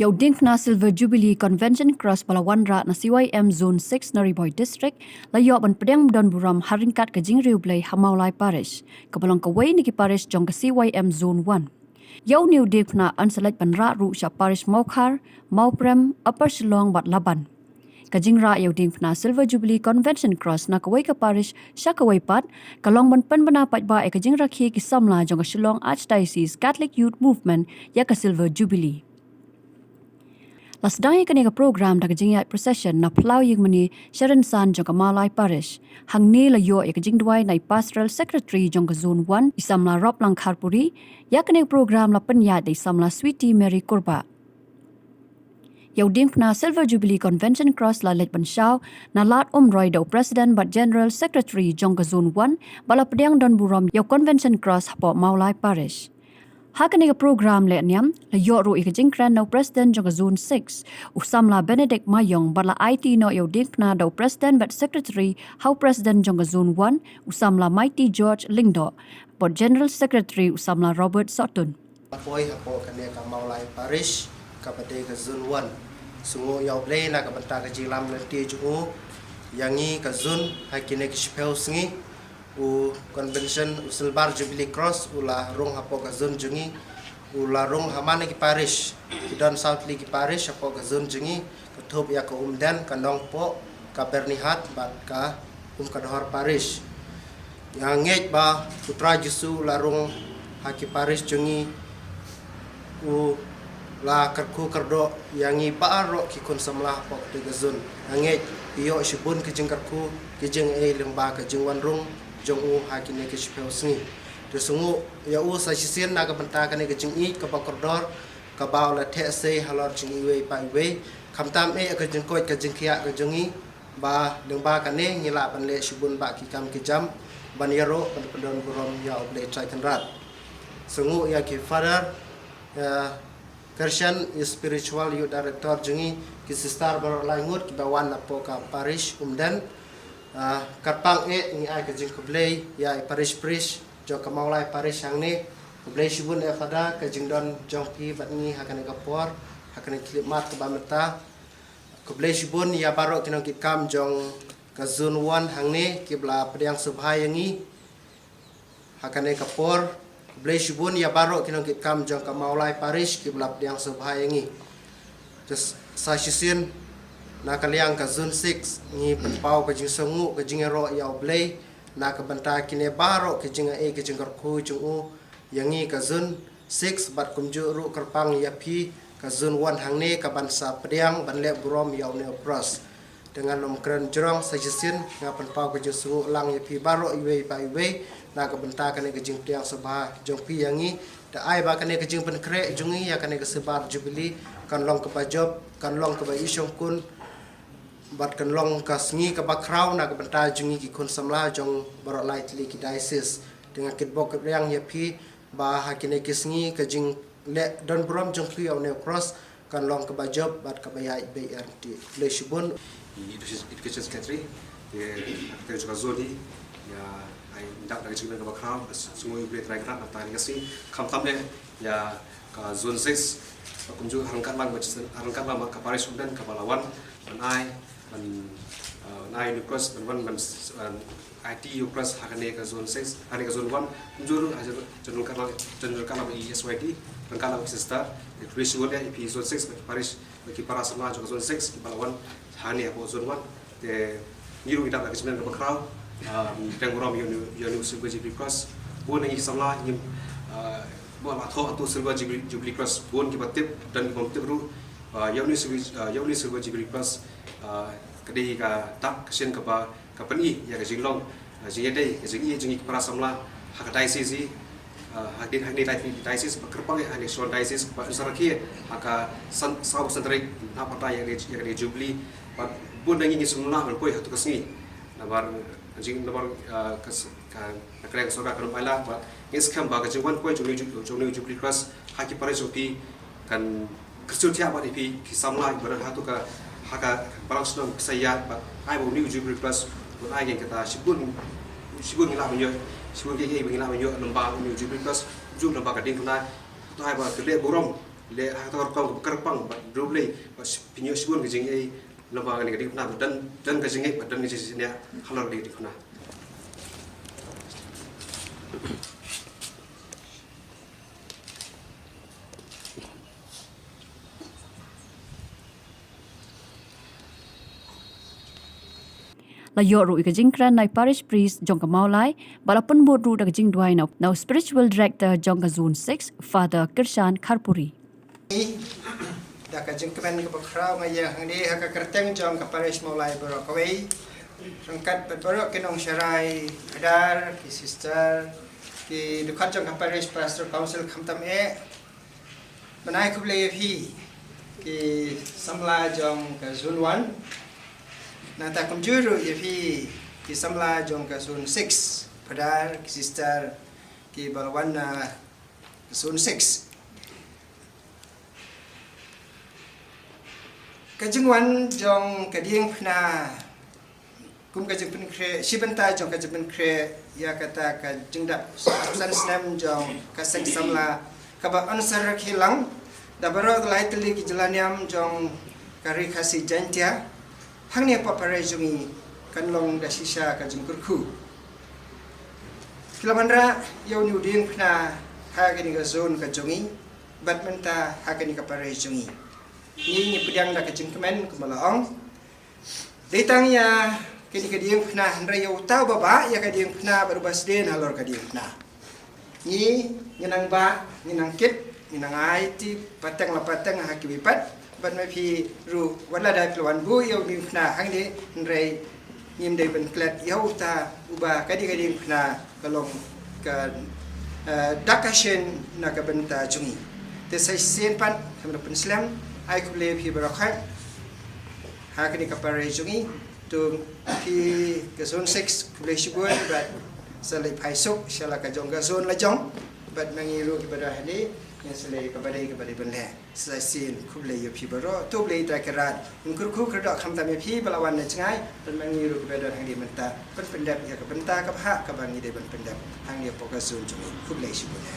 Yauding na Silver Jubilee Convention Cross Palawan Rat na CYM Zone 6 na Riboy District, layo ban pedang Don Buram haringkat ke Jingriu Blay Hamaulai Parish, kabalong kaway ni ki Parish jong ke CYM Zone 1. Yau niu dik na anselect ban rat ru sya Parish Maukar, Mauprem, Upper Shillong bat Laban. Kajingra yauding na Silver Jubilee Convention Cross na kaway ke Parish sya kaway pat, kalong ban pen benapat ba kajingra ki samla jong ke Shillong Archdiocese Catholic Youth Movement ya ke Silver Jubilee. Lasdang kani ka program da kajing procession na plau yung mani Sharon San jong ka Malay Parish. Hang ni layo kajing duay na Pastoral Secretary jong ka Zone 1 isamla Rob Lang Kharpuri, ya kani program la penyat da isamla Sweetie Mary Kurba. Yauding na Silver Jubilee Convention Cross la let ban shaw na lat Roy da President but General Secretary jong ka Zone 1 bala pedang Don Buram yaw Convention Cross hapo Malay Parish. Hakani ka program le niam la yoru ikajing kran no President jong Zone 6 usamla Benedict Mayong bala IT no yauding na do President but Secretary how President jong Zone 1 usamla Mighty George Lingdo but General Secretary usamla Robert Sotun. Apoy hapo kani ka Maulay Parish kapate ka Zone 1 sungo yaw play na ka banta ka jilam na tiyo yangi ka zone hakine ka spell sngi u convention Silver Jubilee Cross ula rong hapo ka zone jungi ula rong hamane ki parish dan South League ki parish hapo ka zone jungi katop ya ka umdan kanong po ka Bernihat bat ka kadhor parish yang ngej ba putra Jesu ula rong haki parish jungi u la karku kardo yangi paaro ki kon samlah hapo ka zone ngej iyo shibun ki jing karku ki jing lemba ka jing wan rong jong hakine ke spell sngi de sungu ya sa sisen na ka banta kane ke jing ka bakordor ka baw la the se halor jing we pa we khamtam ka jing koi ka jing khia ka jongi ba deng ba kane ngila ban le shibun ba ki kam ki jam ban yaro ban pendon burom ya oble trai kanrat sungu ya ki father Christian spiritual youth director jongi ki sister bar langut ki bawan apo ka parish umdan Karpang ni ai ka jing kublay ya parish priest jo ka Maulay parish hang ni kublay shibun fada ka jing don jong pi bat ni hakane ka por hakane klimat ka bamata kublay shibun ya baro kinong ki kam jong ka Zone 1 hang ni kibla pedang subhai yangi hakane ka por kublay shibun ya baro kinong ki kam jong ka Maulay parish kibla pedang subhai yangi just sa shisin na kaliang ka Zone 6 ni pau ka jing songu ka jing ro yaw blay na ka banta kine baro ka jing ka jing ku chung yangi ka Zone 6 bat kumju ru karpang yapi ka Zone 1 hang ne ka bansa pediang ban le burom yaw ne pros dengan nomkran jorong sajisin nga pau ka jing songu lang yapi baro iwe pa iwe na ka banta ka ne ka jing tiang sabha jong pi yangi da ai ba ka ne ka jing pen kre jungi ya ka ne ka sebar Jubilee kan long ka ba job kan long ka ba isyong kun bat kan long ka sngi ka bakraw na ka banta jungi ki kon samla jong barok lai tli ki diocese dengan kitbok yang yapi ba hakine ki sngi ka jing le don brom jong pi au ne cross kan long ka bajob bat ka bayai BRT le shibun education secretary ke juga zodi ya ai dak dari jing ka bakraw semua ibu try krat na tani kasi kam tamle ya ka zone 6 kumju harangkat lang ka parish umdan ka Palawan ai nai cross ban IT cross hakane ka Zone 6 hakane ka Zone 1 kunjuru general kana SYD ban kana sister ritual ya IP Zone 6 parish ki para sama ka Zone 6 ki Palawan hani apo Zone 1 te niru ida ka semen ka crowd teng rom yo Silver Jubilee Cross bon ngi samla ngi bo la tho tu Silver Jubilee Cross bon ki batip dan ki bomtip ru yo Silver Jubilee Cross kadai ka tak kesian ka ba ka pani ya ka Shillong jing dai ka jing para samla hak diocese hakdin diocese kerpang ya ni Shillong diocese ba saraki haka saw sentrik na pata ya ka Jubilee ba bun ngi semula ban poi hatu kasni nabar jing nabar ka kare ka soka kan pala ba iskam ba ka jing wan poi jong Jubilee Cross haki para jopi kan kersutia ba ipi ki samla baran hatu ka haka barang senang saya ai bo new Jubilee Cross bon ai gen kata shibun ngila menyo shibun ke ngila menyo lomba new Jubilee Cross ju lomba ka ding na to ai ba kele borong le hakta kong kerpang Jubilee pinyo sibun kejing ai lembaga ni kena dan kejing ai dan kejing ni halal di kena Layok ru ikajing kran nai parish priest jong ka maulai balapun bod ru da kajing duai now spiritual director jong ka zone 6 Father Kirshan Kharpuri. Da ka jing kemen ka bakrau ngaya hangni ha ka kerteng jong ka parish maulai borok kawai rangkat berborok kinong syarai adar ki sister ki dukat jong ka parish pastor council khamtam banai kublei phi ki samla jong ka zone 1 Nata kumjuru yafi ki samla jong ka zone 6 padar ki sister ki balwan na zone 6 kajingwan jong kading phna kum kajing pen kre sibenta jong kajing pen kre ya kata ka jingdap san snam jong ka sek samla ka ba ansar khilang da baro lai tli ki jelaniam jong kari khasi jantia hangni paparai jungi kanlong da sisa ka jungkurku kilamandra yau ni uding phna hagani ga zone ka jungi badmenta hagani ka parai jungi ni pedang da ka jingkemen kumalaong detang ya kini ka dieng phna handra yau tau baba ya ka dieng phna barubas den halor ka dieng phna ni ngenang ba ngenang kit ngenang ai ti patang la patang hakibipat ban mai phi ru wala da pelwan bu yo ni khna hang ni rei nim dei ben klat yo ta uba kadi kadi khna kalong ka dakashen na ka benta chungi te sai sen pan hamra pen slam ai ku le phi barakhat ha kani ka pare chungi tu phi ka zone 6 ku le shibun bat salai phai sok shala ka jong ka zone la jong bat mangi ru ki bada hali yang selai kepada benda saya sin kublai yo pi baro tu blai ta kerat unkur ku kerdak kham ta me pi balawan na cngai dan mangiru kepada hang di menta pen pendap ya ke benta ka ha ka bangi de ben pendap hang dia poka sun cumi kublai sibune